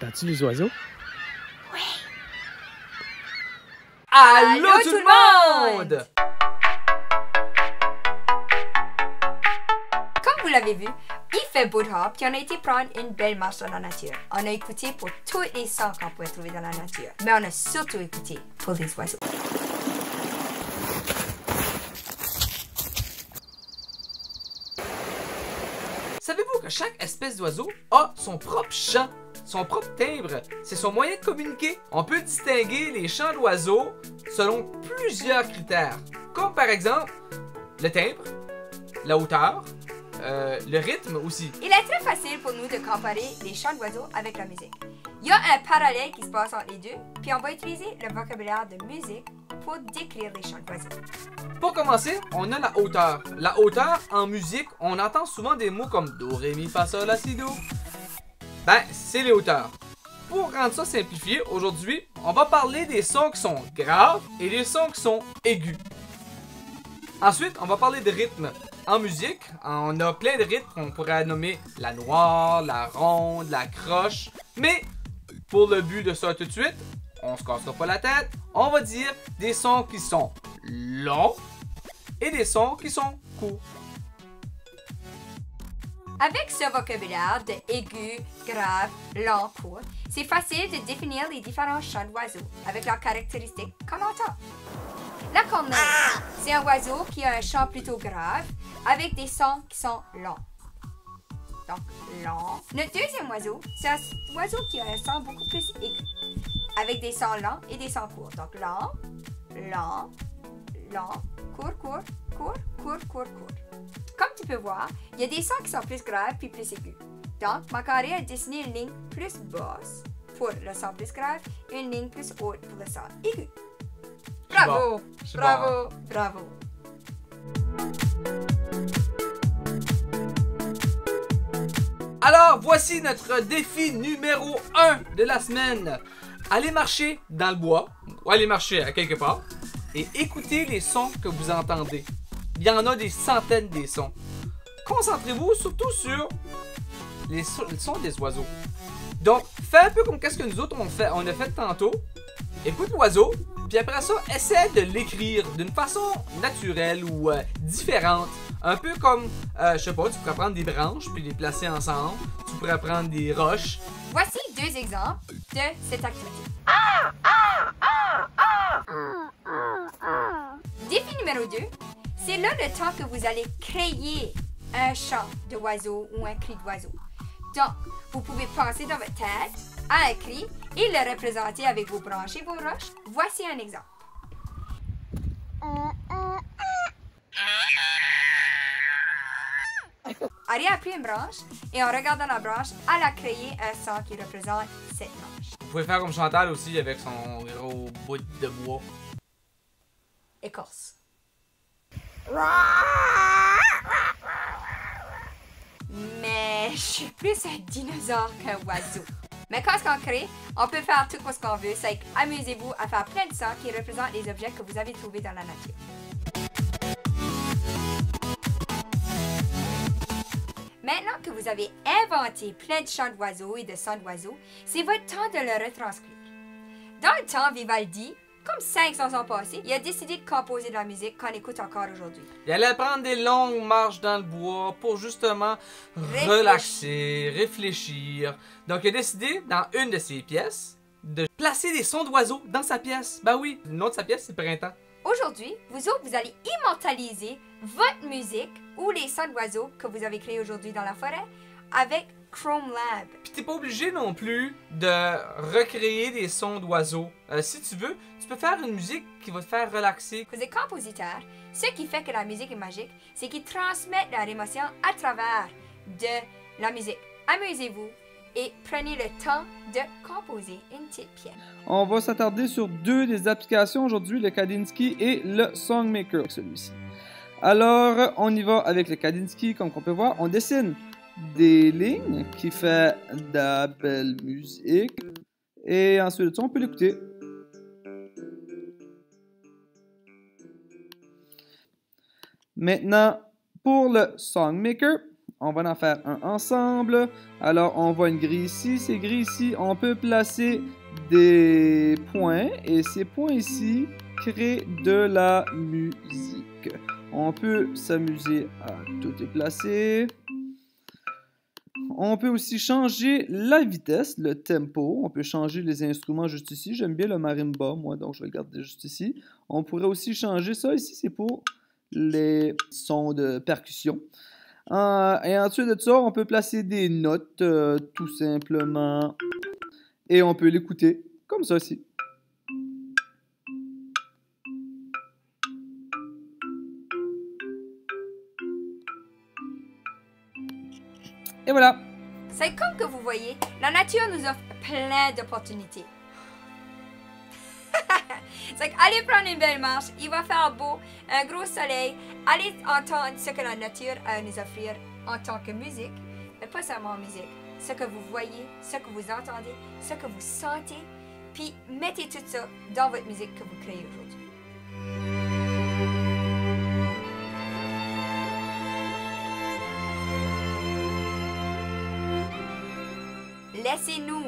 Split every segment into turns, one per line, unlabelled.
Entends-tu les oiseaux?
Oui!
Allô tout le monde!
Comme vous l'avez vu, il fait beau dehors, puis on a été prendre une belle marche dans la nature. On a écouté pour tous les sons qu'on pouvait trouver dans la nature, mais on a surtout écouté pour les oiseaux.
Savez-vous que chaque espèce d'oiseau a son propre chant, son propre timbre? C'est son moyen de communiquer. On peut distinguer les chants d'oiseaux selon plusieurs critères, comme par exemple le timbre, la hauteur, le rythme aussi.
Il est très facile pour nous de comparer les chants d'oiseaux avec la musique. Il y a un parallèle qui se passe entre les deux, puis on va utiliser le vocabulaire de musique pour décrire les chants d'oiseaux.
Pour commencer, on a la hauteur. La hauteur, en musique, on entend souvent des mots comme Do, Ré, Mi, Fa, Sol, La, Si, Do. Ben, c'est les hauteurs. Pour rendre ça simplifié, aujourd'hui, on va parler des sons qui sont graves et des sons qui sont aigus. Ensuite, on va parler de rythme. En musique, on a plein de rythmes qu'on pourrait nommer la noire, la ronde, la croche. Mais, pour le but de ça tout de suite, on se cassera pas la tête, on va dire des sons qui sont longs et des sons qui sont courts.
Avec ce vocabulaire de aigu, grave, lent, court, c'est facile de définir les différents chants d'oiseaux avec leurs caractéristiques qu'on entend. La corneille, c'est un oiseau qui a un chant plutôt grave avec des sons qui sont longs. Donc, lent. Notre deuxième oiseau, c'est un oiseau qui a un son beaucoup plus aigu avec des sons lents et des sons courts. Donc, lent, lent, lent, court, court, court, court, court, court. Comme tu peux voir, il y a des sons qui sont plus graves puis plus aigus. Donc, Macaré a dessiné une ligne plus basse pour le son plus grave et une ligne plus haute pour le son aigu. Bravo!
Bon,
Bravo! Bravo!
Alors, voici notre défi numéro 1 de la semaine. Allez marcher dans le bois, ou allez marcher à quelque part, et écoutez les sons que vous entendez. Il y en a des centaines des sons. Concentrez-vous surtout sur les sons des oiseaux. Donc, faites un peu comme qu'est-ce que nous autres on a fait tantôt. Écoute l'oiseau, puis après ça, essaie de l'écrire d'une façon naturelle ou différente. Un peu comme, je sais pas, tu pourrais prendre des branches puis les placer ensemble. Tu pourrais prendre des roches.
Voici deux exemples de cette activité. Défi numéro 2, c'est là le temps que vous allez créer un chant d'oiseau ou un cri d'oiseau. Donc, vous pouvez penser dans votre tête à un cri et le représenter avec vos branches et vos roches. Voici un exemple. Ari a pris une branche et en regardant la branche, elle a créé un son qui représente cette branche.
Vous pouvez faire comme Chantal aussi avec son gros bout de bois.
Écorce. Mais je suis plus un dinosaure qu'un oiseau. Mais quand on crée, on peut faire tout ce qu'on veut. C'est amusez-vous à faire plein de sons qui représentent les objets que vous avez trouvés dans la nature. Maintenant que vous avez inventé plein de chants d'oiseaux et de sons d'oiseaux, c'est votre temps de le retranscrire. Dans le temps, Vivaldi, comme 500 ans passés, il a décidé de composer de la musique qu'on écoute encore aujourd'hui.
Il allait prendre des longues marches dans le bois pour justement relaxer, réfléchir. Donc il a décidé, dans une de ses pièces, de placer des sons d'oiseaux dans sa pièce. Ben oui, le nom de sa pièce, c'est Printemps.
Aujourd'hui, vous autres, vous allez immortaliser votre musique ou les sons d'oiseaux que vous avez créés aujourd'hui dans la forêt avec Chrome Lab.
Puis t'es pas obligé non plus de recréer des sons d'oiseaux. Si tu veux, tu peux faire une musique qui va te faire relaxer.
Vous êtes compositeur. Ce qui fait que la musique est magique, c'est qu'ils transmettent leur émotion à travers de la musique. Amusez-vous et prenez le temps de composer une petite pièce.
On va s'attarder sur deux des applications aujourd'hui, le Kandinsky et le Songmaker, celui-ci. Alors, on y va avec le Kandinsky, comme on peut voir. On dessine des lignes qui fait de la belle musique. Et ensuite de ça, on peut l'écouter. Maintenant, pour le Songmaker, on va en faire un ensemble. Alors, on voit une grille ici, c'est gris ici. On peut placer des points et ces points ici créent de la musique. On peut s'amuser à tout déplacer. On peut aussi changer la vitesse, le tempo. On peut changer les instruments juste ici. J'aime bien le marimba, moi, donc je vais le garder juste ici. On pourrait aussi changer ça ici, c'est pour les sons de percussion. Et ensuite de ça, on peut placer des notes, tout simplement. Et on peut l'écouter comme ça ici. Et voilà.
C'est comme que vous voyez, la nature nous offre plein d'opportunités. C'est allez prendre une belle marche, il va faire beau, un gros soleil, allez entendre ce que la nature a à nous offrir en tant que musique, mais pas seulement musique, ce que vous voyez, ce que vous entendez, ce que vous sentez, puis mettez tout ça dans votre musique que vous créez aujourd'hui. Laissez-nous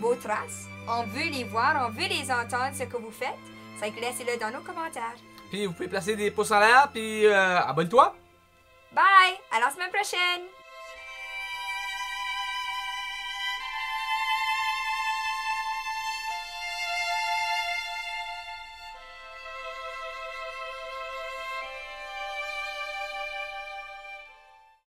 vos traces. On veut les voir, on veut les entendre, ce que vous faites. C'est que laissez-le dans nos commentaires.
Puis vous pouvez placer des pouces en l'air, puis abonne-toi.
Bye! À la semaine prochaine!